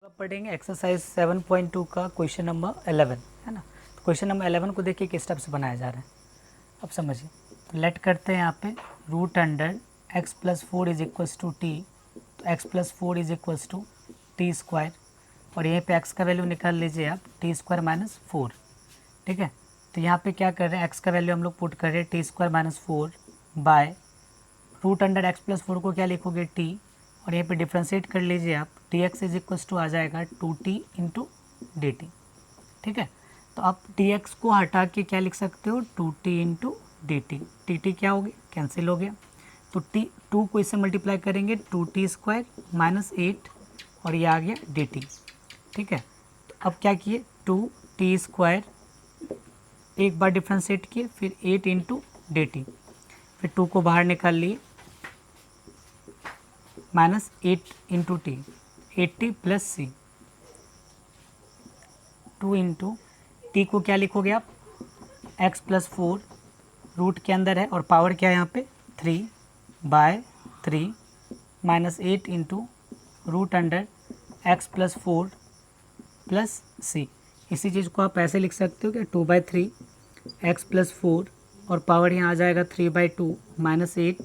अब पढ़ेंगे एक्सरसाइज 7.2 का क्वेश्चन नंबर 11 है ना। तो क्वेश्चन नंबर 11 को देखिए किस टाइप से बनाया जा रहा है, अब समझिए। तो लेट करते हैं यहाँ पे root under x plus 4 is equals to t, तो x plus 4 is equals to t square, और यहीं पे एक्स का वैल्यू निकाल लीजिए आप, टी स्क्वायर माइनस 4। ठीक है, तो यहाँ पे क्या कर रहे हैं, एक्स का वैल्यू हम लोग पुट कर रहे हैं t square minus 4 by root under x plus 4 को क्या लिखोगे टी, और यहाँ पे डिफ्रेंशिएट कर लीजिए आप, d x is equals to आ जाएगा 2t इंटू डी टी। ठीक है, तो आप डी एक्स को हटा के क्या लिख सकते हो 2t into D T, T T क्या हो गया, कैंसिल हो गया। तो टी 2 को इससे मल्टीप्लाई करेंगे 2t स्क्वायर माइनस 8, और ये आ गया डी टी। ठीक है, तो अब क्या किए 2t स्क्वायर एक बार डिफ्रेंशिएट किए, फिर 8 इंटू डी टी, फिर 2 को बाहर निकाल लिए, माइनस 8 इंटू टी, 80 प्लस सी, 2 इंटू टी को क्या लिखोगे आप एक्स प्लस 4 रूट के अंदर है और पावर क्या है यहाँ पे 3 by 3 minus 8 into root under x plus 4 plus c. इसी चीज़ को आप ऐसे लिख सकते हो कि 2/3 एक्स प्लस 4 और पावर यहाँ आ जाएगा 3/2 माइनस 8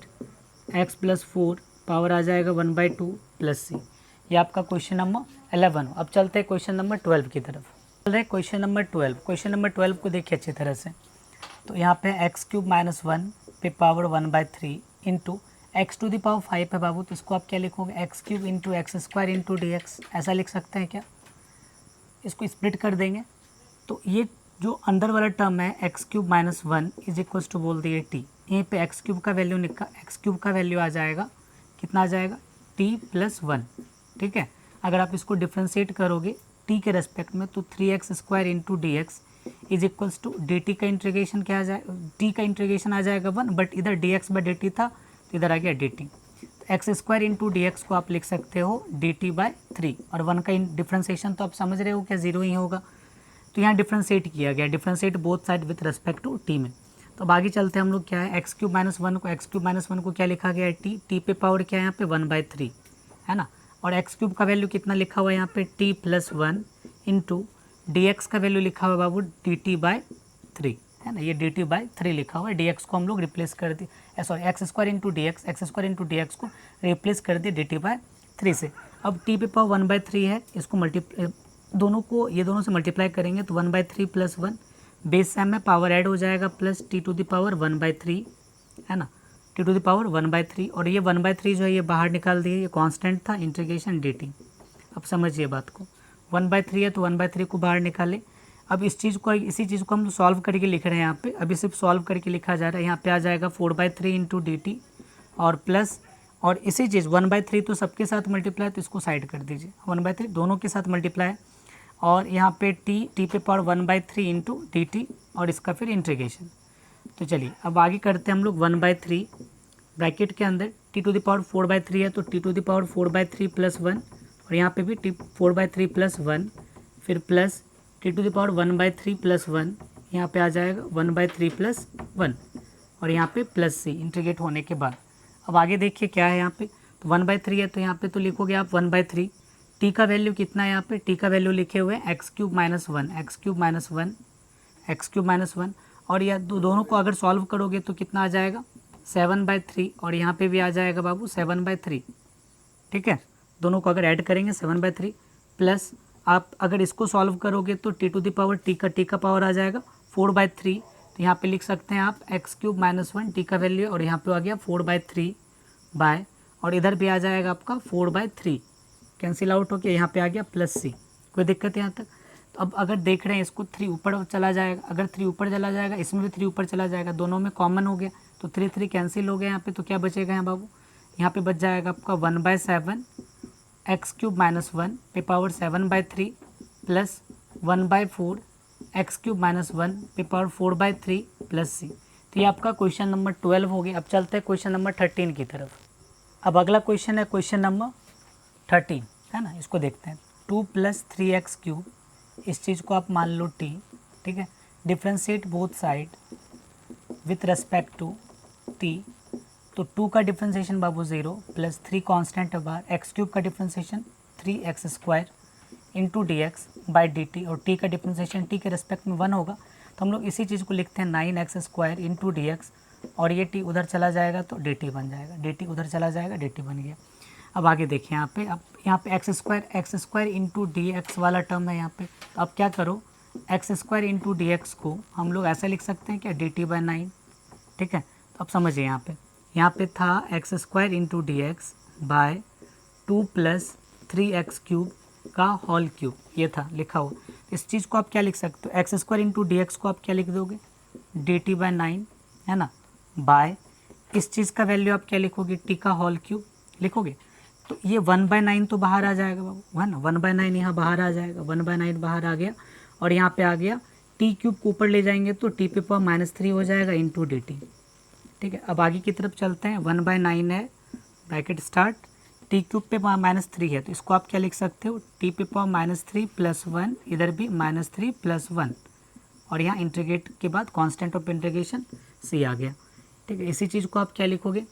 एक्स प्लस 4 पावर आ जाएगा 1/2 प्लस सी। ये आपका क्वेश्चन नंबर 11 हो। अब चलते हैं क्वेश्चन नंबर 12 की तरफ। चल रहे क्वेश्चन नंबर 12। क्वेश्चन नंबर 12 को देखिए अच्छी तरह से। तो यहाँ पे एक्स क्यूब माइनस 1 पे power 1/3 into x to the power 5 है बाबू, तो इसको आप क्या लिखोगे x cube into x square into d x, ऐसा लिख सकते हैं क्या। इसको स्प्लिट कर देंगे तो ये जो अंदर वाला टर्म है x cube minus 1 is equals to बोल दिए टी, यहीं पे एक्स क्यूब का वैल्यू एक्स क्यूब का वैल्यू आ जाएगा, कितना आ जाएगा टी प्लस 1। ठीक है, अगर आप इसको डिफ्रेंशिएट करोगे टी के रेस्पेक्ट में तो 3x square into d x is equals to d t का इंटीग्रेशन क्या आ जाएगा, टी का इंटीग्रेशन आ जाएगा 1, बट इधर D x by D T था तो इधर आ गया डी टी। तो x square into d x को आप लिख सकते हो डी टी बाई 3, और 1 का डिफ्रेंशिएशन तो आप समझ रहे हो क्या 0 ही होगा, तो यहाँ डिफ्रेंशिएट किया गया, differentiate both side with respect to t में। तो अब आगे चलते हैं हम लोग, क्या है एक्स क्यूब माइनस 1 को, एक्स क्यूब माइनस 1 को क्या लिखा गया है टी, टी पे पावर क्या है यहाँ पे 1/3 है ना, और एक्स क्यूब का वैल्यू कितना लिखा हुआ है यहाँ पे T plus 1 into d x का वैल्यू लिखा हुआ है बाबू डी टी बाई 3 है ना, ये डी टी बाई 3 लिखा हुआ है, डी एक्स को हम लोग रिप्लेस कर दिए, sorry x square into d x, x square into d x को रिप्लेस कर दिए डी टी बाई 3 से। अब टी पे पावर 1/3 है, इसको दोनों को ये दोनों से मल्टीप्लाई करेंगे तो 1/3 प्लस 1 बेस सेम में पावर ऐड हो जाएगा plus t to the power 1/3 है ना, टी टू द पावर 1/3, और ये 1/3 जो है ये बाहर निकाल दिए, ये कांस्टेंट था इंटीग्रेशन डी टी। अब समझिए बात को, 1/3 है तो 1/3 को बाहर निकाले। अब इसी चीज़ को हम सॉल्व करके लिख रहे हैं यहाँ पे, अभी सिर्फ सॉल्व करके लिखा जा रहा है। यहाँ पे आ जाएगा 4/3 इंटू डी टी और प्लस, और इसी चीज़ 1/3 तो सबके साथ मल्टीप्लाई, तो इसको साइड कर दीजिए, 1/3 दोनों के साथ मल्टीप्लाई, और यहाँ पे टी पे पावर 1/3 इंटू डी टी और इसका फिर इंटीग्रेशन। तो चलिए अब आगे करते हैं हम लोग 1/3 ब्रैकेट के अंदर टी टू द पावर 4/3 है तो t to the power 4/3 plus 1, और यहाँ पे भी टी 4/3 प्लस 1, फिर plus t to the power 1/3 plus 1, यहाँ पे आ जाएगा 1/3 प्लस 1, और यहाँ पे प्लस सी इंटीग्रेट होने के बाद। अब आगे देखिए क्या है यहाँ पे, तो 1/3 है तो यहाँ पे तो लिखोगे आप 1/3, टी का वैल्यू कितना है यहाँ पे, टी का वैल्यू लिखे हुए हैं x cube minus 1, x cube minus 1, x cube minus 1, और यह दोनों को अगर सॉल्व करोगे तो कितना आ जाएगा 7/3, और यहाँ पे भी आ जाएगा बाबू 7/3। ठीक है, दोनों को अगर ऐड करेंगे 7/3, प्लस आप अगर इसको सॉल्व करोगे तो t to the power t का पावर आ जाएगा 4/3, तो यहाँ पे लिख सकते हैं आप एक्स क्यूब माइनस 1 टी का वैल्यू, और यहाँ पे आ गया 4/3 बाय, और इधर भी आ जाएगा आपका 4/3, कैंसिल आउट हो गया, यहाँ पे आ गया प्लस सी। कोई दिक्कत है यहाँ तक। तो अब अगर देख रहे हैं इसको 3 ऊपर चला जाएगा, अगर 3 ऊपर चला जाएगा इसमें भी 3 ऊपर चला जाएगा, दोनों में कॉमन हो गया तो 3 कैंसिल हो गया यहाँ पे, तो क्या बचेगा यहाँ बाबू, यहाँ पे बच जाएगा आपका 1/7 एक्स क्यूब माइनस 1 पे power 7/3 plus 1/4 x cube minus 1 पे पावर 4/3 प्लस सी। तो ये आपका क्वेश्चन नंबर 12 हो गया। अब चलते हैं क्वेश्चन नंबर 13 की तरफ। अब अगला क्वेश्चन है क्वेश्चन नंबर 13 है ना, इसको देखते हैं। 2 + 3x क्यूब, इस चीज़ को आप मान लो t, ठीक है, differentiate both side with respect to t, तो 2 का डिफ्रेंशिएशन बाबू 0 प्लस 3 कांस्टेंट है बाहर, एक्स क्यूब का differentiation 3x square into d x by D T, और टी का डिफ्रेंसिएशन टी के रेस्पेक्ट में 1 होगा, तो हम लोग इसी चीज़ को लिखते हैं 9x² इंटू डी एक्स, और ये टी उधर चला जाएगा तो डी टी बन जाएगा, डी टी उधर चला जाएगा, डी टी बन गया। अब आगे देखिए यहाँ पे, अब यहाँ पे x² इंटू डी एक्स वाला टर्म है यहाँ पे, तो अब क्या करो, x² इंटू डी एक्स को हम लोग ऐसा लिख सकते हैं क्या, डी टी बाई 9, ठीक है। तो अब समझिए यहाँ पे था x² into d x bye 2 + 3x³ का होल क्यूब, ये था लिखा हुआ। इस चीज़ को आप क्या लिख सकते हो, x² इंटू डी एक्स को आप क्या लिख दोगे, डी टी बाई 9, है ना, बाय इस चीज़ का वैल्यू आप क्या लिखोगे, टी का होल क्यूब लिखोगे। तो ये 1/9 तो बाहर आ जाएगा बाबू, है ना, 1/9 यहाँ बाहर आ जाएगा, 1/9 बाहर आ गया, और यहाँ पे आ गया टी क्यूब को ऊपर ले जाएंगे तो टी पे पावर -3 हो जाएगा इंटू डी टी, ठीक है। अब आगे की तरफ चलते हैं, 1/9 है, ब्रैकेट स्टार्ट, टी क्यूब पे -3 है, तो इसको आप क्या लिख सकते हो, टी पे पावर -3 + 1, इधर भी -3 + 1, और यहाँ इंटीग्रेट के बाद कांस्टेंट ऑफ इंटीग्रेशन सी आ गया, ठीक है। इसी चीज़ को आप क्या लिखोगे,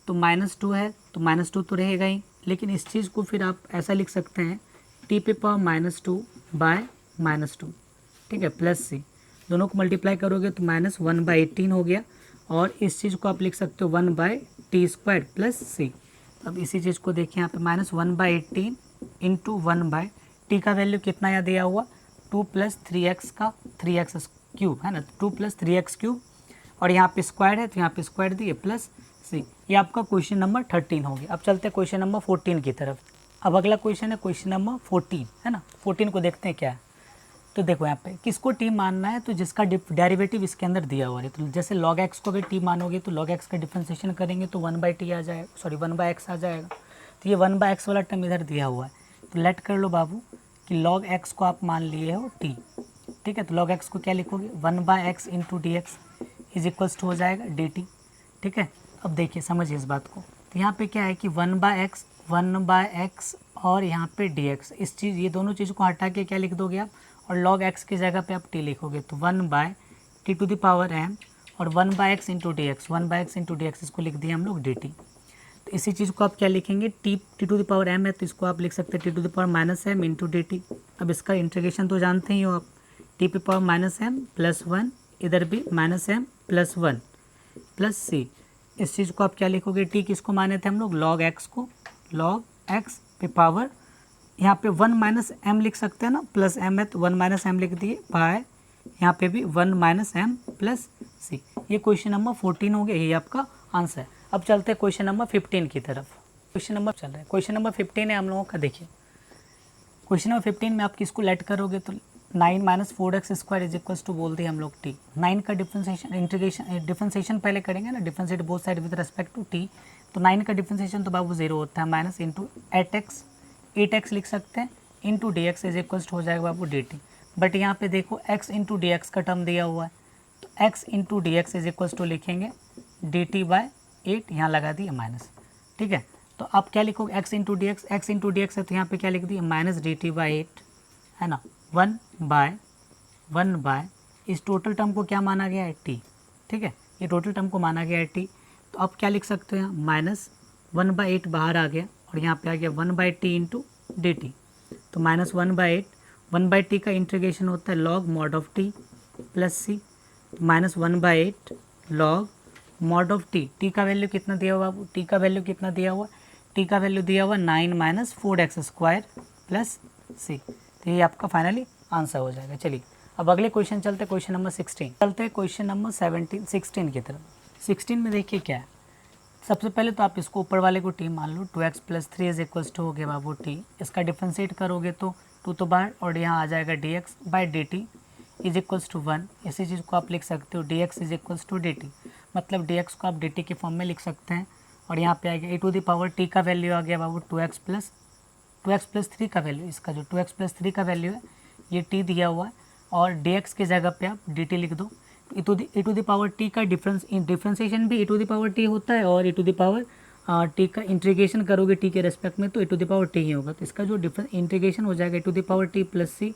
तो -2 है तो -2 तो रहेगा ही, लेकिन इस चीज़ को फिर आप ऐसा लिख सकते हैं, टी पे पावर -2 बाय -2, ठीक है, प्लस सी, दोनों को मल्टीप्लाई करोगे तो -1/18 हो गया, और इस चीज़ को आप लिख सकते हो 1/t² + सी। अब इसी चीज़ को देखिए यहाँ पे -1/18 इंटू 1/t का वैल्यू कितना यहाँ दिया हुआ, 2 + 3x का 3x³ है ना, 2 + 3x³, और यहाँ पे स्क्वायर है तो यहाँ पे स्क्वायर दिए प्लस सी। ये आपका क्वेश्चन नंबर 13 हो गया। अब चलते हैं क्वेश्चन नंबर 14 की तरफ। अब अगला क्वेश्चन है क्वेश्चन नंबर 14, है ना। 14 को देखते हैं क्या है। तो देखो यहाँ पे किसको टी मानना है, तो जिसका डेरिवेटिव इसके अंदर दिया हुआ है, तो जैसे log x को अगर टी मानोगे तो log x का डिफ्रेंसिएशन करेंगे तो 1/t आ जाएगा, सॉरी 1/x आ जाएगा। तो ये 1/x वाला टर्म इधर दिया हुआ है, तो लेट कर लो बाबू कि log x को आप मान लिए हो t, ठीक है। तो log x को क्या लिखोगे, 1/x into d x is equals to हो जाएगा dt, ठीक है। अब देखिए समझिए इस बात को, तो यहाँ पे क्या है कि 1/x और यहाँ पे dx, इस चीज़ ये दोनों चीज़ को हटा के क्या लिख दोगे आप, और log x की जगह पे आप t लिखोगे, तो 1/t⁻m और 1/x into d x, 1/x into d x इसको लिख दिया हम लोग dt। तो इसी चीज़ को आप क्या लिखेंगे, t⁻m है तो इसको आप लिख सकते हैं t⁻m इंटू dt। अब इसका इंटीग्रेशन तो जानते ही हो आप, t⁻m + 1, इधर भी -m + 1 प्लस c। इस चीज़ को आप क्या लिखोगे, t किसको माने थे हम लोग, log x को, log x पे पावर यहाँ पे 1 - m लिख सकते हैं ना, प्लस m है तो 1 - m लिख दिए, बाय यहाँ पे भी 1 - m + c। ये क्वेश्चन नंबर 14 हो गया, ये आपका आंसर है। अब चलते हैं क्वेश्चन नंबर 15 की तरफ। क्वेश्चन नंबर चल रहा है, क्वेश्चन नंबर 15 है हम लोगों का। देखिए क्वेश्चन नंबर 15 में आप किसको लेट करोगे, तो 9 - 4x² इज इक्वल्स टू बोल दिए हम लोग t। 9 का डिफ्रेंसिएशन पहले करेंगे ना, differentiate both side with respect to t। तो 9 का डिफ्रेंसिएशन तो बाबू 0 होता है, माइनस इंटू 8x लिख सकते हैं, into d x is equals to हो जाएगा बाबू dt। बट यहाँ पे देखो x इंटू डी एक्स का टर्म दिया हुआ है, तो x into d x is equals to लिखेंगे dt/8, यहाँ लगा दिए माइनस, ठीक है। तो आप क्या लिखोगे, x into d x, x into d x है तो यहाँ पे क्या लिख दिए -dt/8, है ना, 1/1 इस टोटल टर्म को क्या माना गया है, t, ठीक है। ये टोटल टर्म को माना गया है t। तो आप क्या लिख सकते हो, यहाँ -1/8 बाहर आ गया, और यहाँ पे आ गया 1/t इंटू डी टी। तो -1/8, 1/t का इंटीग्रेशन होता है log mod of t plus c, -1/8 log mod of t। t का वैल्यू कितना दिया हुआ बाबू, t का वैल्यू कितना दिया हुआ, t का वैल्यू दिया हुआ 9 - 4x² प्लस सी। तो ये आपका फाइनली आंसर हो जाएगा। चलिए अब अगले क्वेश्चन चलते हैं, क्वेश्चन नंबर 16। चलते हैं क्वेश्चन नंबर 16 की तरफ। 16 में देखिए क्या है, सबसे पहले तो आप इसको ऊपर वाले को t मान लो, 2x + 3 इज इक्वल्स टू हो गया बाबू t। इसका डिफ्रेंशिएट करोगे तो 2 तो बाहर, और यहाँ आ जाएगा dx/dt इज इक्वल्स टू 1। इसी चीज़ को आप लिख सकते हो dx is equals to dt, मतलब dx को आप dt के फॉर्म में लिख सकते हैं। और यहाँ पे आ गया e⁻t का वैल्यू आ गया बाबू 2x + 3 का वैल्यू, इसका जो 2x + 3 का वैल्यू है ये t दिया हुआ है, और dx की जगह पे आप dt लिख दो। e⁻t का डिफ्रेंसिएशन भी e⁻t होता है, और e⁻t का इंटीग्रेशन करोगे t के रेस्पेक्ट में तो e⁻t ही होगा। तो इसका जो इंटीग्रेशन हो जाएगा e⁻t + c,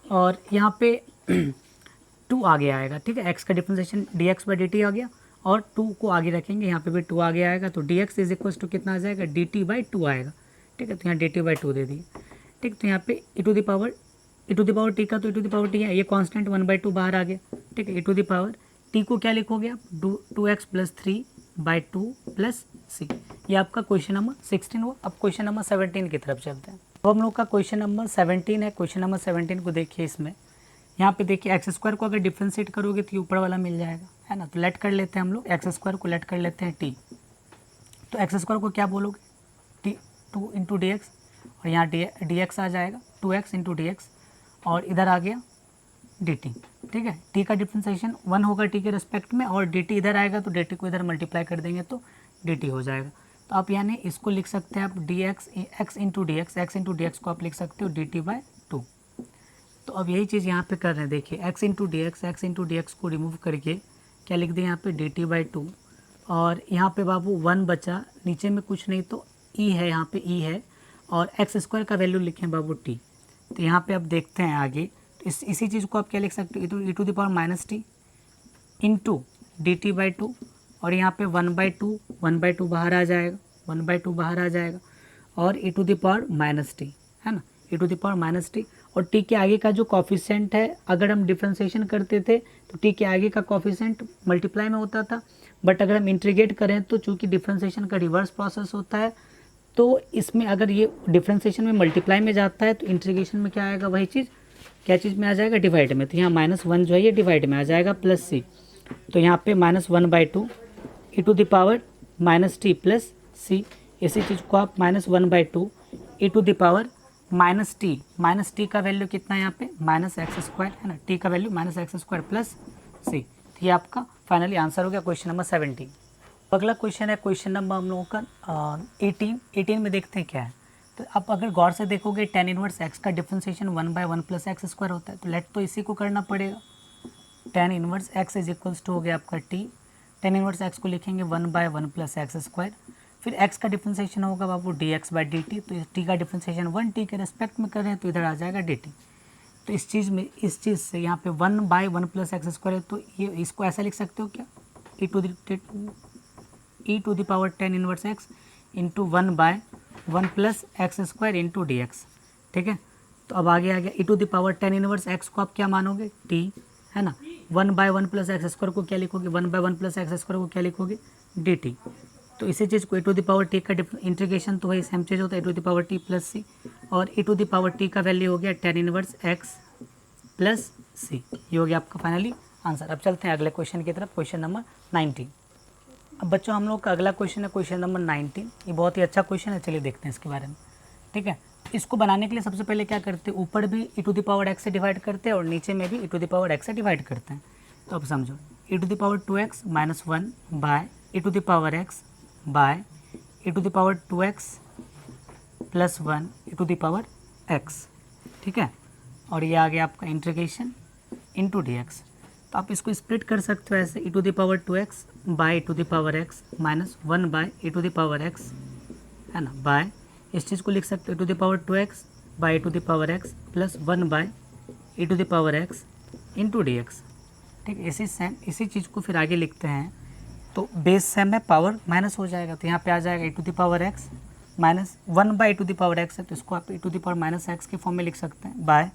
और यहाँ पे 2 आगे आएगा, ठीक है। x का डिफ्रेंसिएशन dx/dt आ गया, और 2 को आगे रखेंगे, यहाँ पे भी 2 आगे आएगा, तो dx इज इक्वल्स टू कितना आ जाएगा, dt/2 आएगा, ठीक है। तो यहाँ dt/2 दे दिए, ठीक। तो यहाँ पे e to the power t का तो e to the power t है, ये कांस्टेंट 1/2 बाहर आ गया। ठीक है, e to the power t को क्या लिखोगे आप 2x + 3/2 + c। ये आपका क्वेश्चन नंबर 16 हुआ। अब क्वेश्चन नंबर 17 की तरफ चलते हैं। अब हम लोग का क्वेश्चन नंबर 17 है। क्वेश्चन नंबर 17 को देखिए, इसमें यहाँ पे देखिए x² को अगर डिफ्रेंशिएट करोगे तो ये ऊपर वाला मिल जाएगा, है ना। तो लेट कर लेते हैं हम लोग, x² को लेट कर लेते हैं t। तो x² को क्या बोलोगे t 2 × dx, और यहाँ dx आ जाएगा 2x × dx, और इधर आ गया dt। ठीक है, t का डिफ्रेंशिएशन 1 होगा t के रिस्पेक्ट में, और dt इधर आएगा तो dt को इधर मल्टीप्लाई कर देंगे तो dt हो जाएगा। तो आप यानी इसको लिख सकते हैं आप dx x × dx को आप लिख सकते हो dt/2। तो अब यही चीज़ यहाँ पे कर रहे हैं, देखिए x × dx को रिमूव करके क्या लिख दें यहाँ पे dt/2, और यहाँ पे बाबू 1 बचा, नीचे में कुछ नहीं तो e है, यहाँ पे e है, और x² का वैल्यू लिखें बाबू t। तो यहाँ पे अब देखते हैं आगे, तो इसी चीज़ को आप क्या लिख सकते हो e to the power -t into dt/2, और यहाँ पे 1/2 बाहर आ जाएगा, 1/2 बाहर आ जाएगा, और e to the power -t, है ना, e to the power -t। और t के आगे का जो कॉफिशेंट है, अगर हम डिफ्रेंशिएशन करते थे तो t के आगे का कॉफिशेंट मल्टीप्लाई में होता था, बट अगर हम इंटीग्रेट करें तो चूँकि डिफ्रेंशिएशन का रिवर्स प्रोसेस होता है, तो इसमें अगर ये डिफ्रेंशिएशन में मल्टीप्लाई में जाता है तो इंटीग्रेशन में क्या आएगा, वही चीज़ क्या चीज़ में आ जाएगा, डिवाइड में। तो यहाँ -1 जो है ये डिवाइड में आ जाएगा प्लस c। तो यहाँ पे -1/2 e to the power -t plus c। इसी चीज़ को आप -1/2 e to the power -t का वैल्यू कितना है यहाँ पे -x², है ना, t का वैल्यू -x² प्लस c। तो ये आपका फाइनली आंसर हो गया क्वेश्चन नंबर 17। अगला क्वेश्चन है क्वेश्चन नंबर हम लोगों का 18 में देखते हैं क्या है। तो आप अगर गौर से देखोगे tan इनवर्स x का डिफ्रेंशिएशन 1/1 + x² होता है, तो लेट तो इसी को करना पड़ेगा। tan इनवर्स x = हो गया आपका t, tan इनवर्स x को लिखेंगे 1/1 + x², फिर x का डिफ्रेंशिएशन होगा बाबू dx/dt। तो t का डिफ्रेंशिएशन 1 t के रिस्पेक्ट में कर रहे हैं तो इधर आ जाएगा dt। तो इस चीज़ से यहाँ पे 1/1 + x² है, तो ये इसको ऐसा लिख सकते हो क्या e to the power tan inverse x into 1/1 + x² into dx। ठीक है, तो अब आगे आ गया e to the power tan inverse x को आप क्या मानोगे t, है ना। 1/1 + x² को क्या लिखोगे, 1/1 + x² को क्या लिखोगे dt। तो इसी चीज़ को e to the power t का इंटीग्रेशन तो वही सेम चीज़ होता है e to the power t plus c, और e to the power t का वैल्यू हो गया tan inverse x plus c। ये हो गया आपका फाइनली आंसर। अब चलते हैं अगले क्वेश्चन की तरफ, क्वेश्चन नंबर 19। अब बच्चों हम लोग का अगला क्वेश्चन है क्वेश्चन नंबर 19। ये बहुत ही अच्छा क्वेश्चन है, चलिए देखते हैं इसके बारे में। ठीक है, इसको बनाने के लिए सबसे पहले क्या करते हैं, ऊपर भी e to the power x से डिवाइड करते हैं और नीचे में भी e to the power x से डिवाइड करते हैं। तो अब समझो e to the power 2x - 1 by e to the power x by e to the power 2x + 1 e to the power x। ठीक है, और ये आ गया आपका इंटीग्रेशन इंटू dx। तो आप इसको स्प्लिट कर सकते हो ऐसे e to the power 2x by e to the power x -1 by e to the power x, है ना, बाय इस चीज़ को लिख सकते हो e to the power 2x by e to the power x plus 1 by e to the power x into dx। ठीक, इसी चीज़ को फिर आगे लिखते हैं, तो बेस सेम है, पावर माइनस हो जाएगा, तो यहाँ पे आ जाएगा e to the power x -1 by e to the power x है, तो इसको आप e to the power -x के फॉर्म में लिख सकते हैं, बाय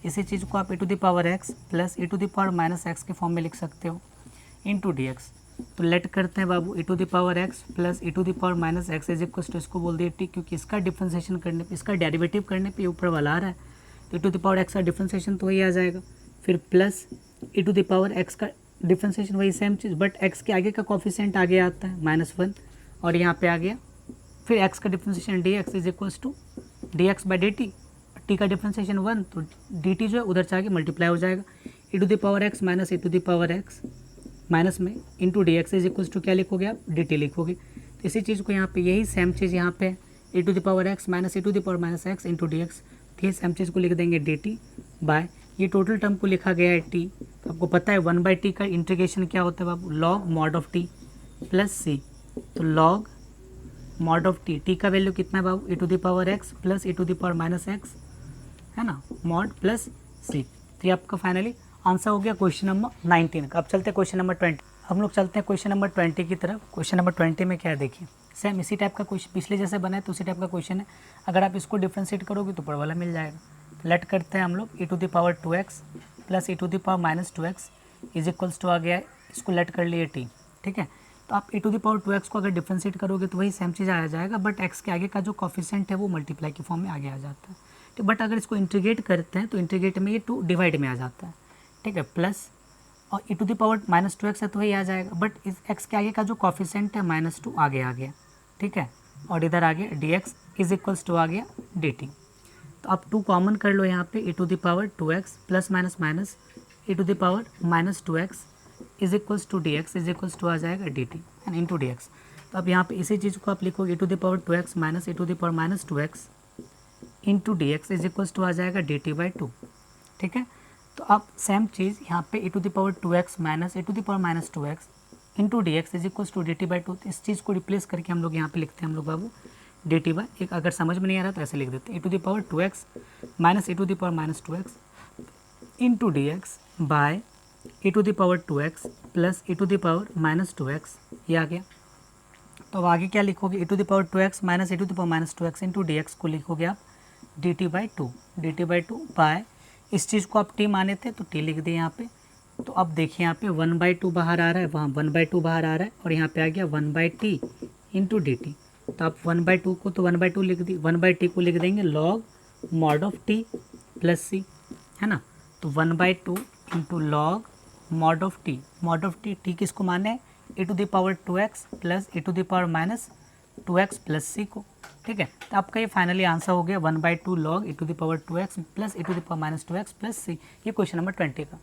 इसी चीज़ को आप e to the power x plus e to the power -x के फॉर्म में लिख सकते हो इंटू dx। तो लेट करते हैं बाबू e to the power x plus e to the power -x is equal to, इसको बोल दिए t, क्योंकि इसका डिफ्रेंशिएशन करने पे, इसका डेरिवेटिव करने पे ऊपर वाला आ रहा है, तो e to the power x का डिफ्रेंशिएशन तो वही आ जाएगा, फिर plus e to the power x का डिफ्रेंशिएशन वही सेम चीज़, बट x के आगे का कॉफिशिएंट आगे आता है -1, और यहाँ पे आ गया फिर x का differentiation dx is equal to dx/dt। t का डिफ्रेंशिएशन 1, तो dt जो है उधर से आगे मल्टीप्लाई हो जाएगा, e to the power x minus e to the power x minus में into dx is equal to क्या लिखोगे आप dt लिखोगे। तो इसी चीज़ को यहाँ पे यही सेम चीज़ यहाँ पे e to the power x minus e to the power -x into dx, तो ये सेम चीज़ को लिख देंगे dt बाय ये टोटल टर्म को लिखा गया है t। तो आपको पता है 1/t का इंटीग्रेशन क्या होता है बाबू, log mod of t plus c। तो लॉग मॉड ऑफ t का वैल्यू कितना है बाबू e to the power x plus e to the power -x, है ना, मॉड प्लस c। तो ये आपका फाइनली आंसर हो गया क्वेश्चन नंबर 19 का। अब चलते हैं क्वेश्चन नंबर 20। हम लोग चलते हैं क्वेश्चन नंबर 20 की तरफ। क्वेश्चन नंबर 20 में क्या है देखिए, सेम इसी टाइप का क्वेश्चन पिछले जैसे बना है तो उसी टाइप का क्वेश्चन है। अगर आप इसको डिफ्रेंशिएट करोगे तो ऊपर वाला मिल जाएगा। तो लेट करते हैं हम लोग e⁻² plus e⁻² is equals to आ गया है, इसको लेट कर लिए t, ठीक है। तो आप e⁻² को अगर डिफ्रेंशिएट करोगे तो वही सेम चीज़ आ जाएगा, बट x के आगे का जो कॉफिशेंट है वो मल्टीप्लाई की फॉर्म में आगे आ जाता है, ठीक। बट अगर इसको इंटीग्रेट करते हैं तो इंटीग्रेट में ये 2 डिवाइड में आ जाता है, ठीक है। प्लस और e⁻² है तो वही आ जाएगा, बट इस x के आगे का जो कॉफिशेंट है -2 आगे आ गया, ठीक है। और इधर आ गया dx इज इक्वल्स टू आ गया dt। तो आप 2 कॉमन कर लो यहाँ पे e⁻² plus minus minus e⁻² is equals to dx is equals to आ जाएगा dt एंड इंटू dx। तो अब यहाँ पे इसी चीज़ को आप लिखोगे e⁻² minus e⁻² into dx is equals to आ जाएगा dt/2, ठीक है। तो अब सेम चीज़ यहाँ पे e⁻² minus e⁻² into dx is equals to dt/2। इस चीज़ को रिप्लेस करके हम लोग यहाँ पे लिखते हैं हम लोग बाबू dt, एक अगर समझ में नहीं आ रहा तो ऐसे लिख देते हैं e⁻² minus e⁻² into dx by e⁻² plus e⁻² ये आ गया। तो अब आगे क्या लिखोगे e⁻² minus e⁻² into dx को लिखोगे आप dt/2 बाय, इस चीज़ को आप t माने थे तो t लिख दिए यहाँ पे। तो अब देखिए यहाँ पे 1/2 बाहर आ रहा है, वहाँ 1/2 बाहर आ रहा है और यहाँ पे आ गया 1/t इंटू dt। तो आप 1/2 को तो 1/2 लिख दी, 1/t को लिख देंगे log mod of t plus c, है ना। तो 1/2 into log mod of t, t किसको माने e⁻² plus e⁻² plus c को, ठीक है। तो आपका ये फाइनली आंसर हो गया 1/2 log e⁻² plus e⁻² plus c। ये क्वेश्चन नंबर 20 का।